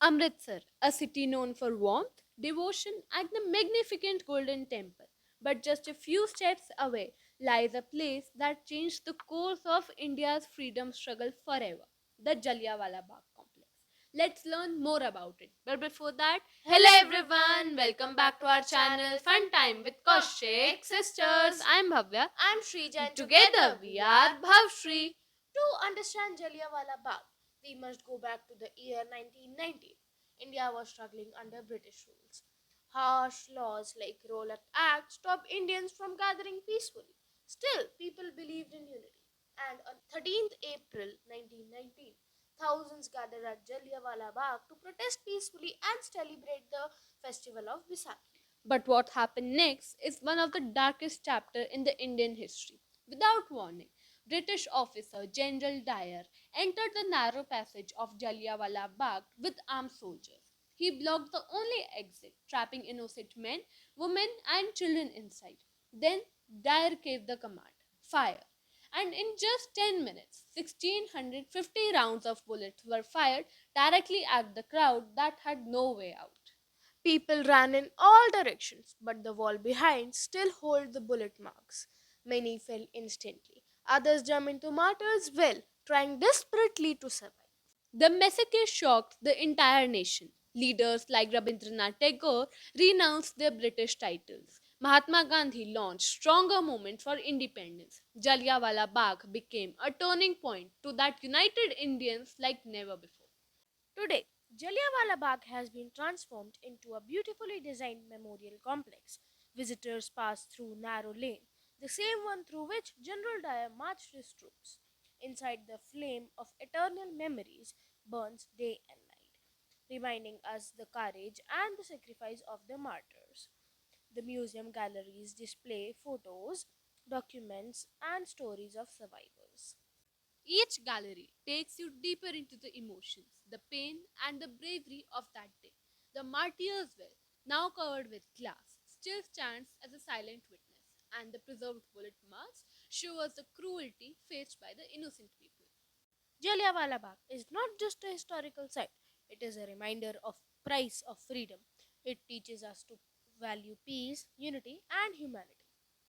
Amritsar, a city known for warmth, devotion, and the magnificent Golden Temple. But just a few steps away lies a place that changed the course of India's freedom struggle forever, the Jallianwala Bagh complex. Let's learn more about it. But before that, hello everyone, welcome back to our channel Fun Time with Kaushik Sisters. I'm Bhavya. I'm Shrija and Together we are Bhavshri. To understand Jallianwala Bagh, we must go back to the year 1919. India was struggling under British rules. Harsh laws like Rowlatt Act stopped Indians from gathering peacefully. Still, people believed in unity. And on 13th April 1919, thousands gathered at Jallianwala Bagh to protest peacefully and celebrate the festival of Baisakhi. But what happened next is one of the darkest chapters in the Indian history. Without warning, British officer General Dyer entered the narrow passage of Jallianwala Bagh with armed soldiers. He blocked the only exit, trapping innocent men, women, and children inside. Then Dyer gave the command fire. And in just 10 minutes, 1650 rounds of bullets were fired directly at the crowd that had no way out. People ran in all directions, but the wall behind still held the bullet marks. Many fell instantly. Others jumped into martyrs' well, trying desperately to survive. The massacre shocked the entire nation. Leaders like Rabindranath Tagore renounced their British titles. Mahatma Gandhi launched stronger movement for independence. Jallianwala Bagh became a turning point to that united Indians like never before. Today, Jallianwala Bagh has been transformed into a beautifully designed memorial complex. Visitors pass through narrow lane, the same one through which General Dyer marched his troops. Inside, the flame of eternal memories burns day and night, reminding us the courage and the sacrifice of the martyrs. The museum galleries display photos, documents, and stories of survivors. Each gallery takes you deeper into the emotions, the pain, and the bravery of that day. The martyr's well, now covered with glass, still stands as a silent witness, and the preserved bullet marks show us the cruelty faced by the innocent people. Jallianwala Bagh is not just a historical site, it is a reminder of price of freedom. It teaches us to value peace, unity, and humanity.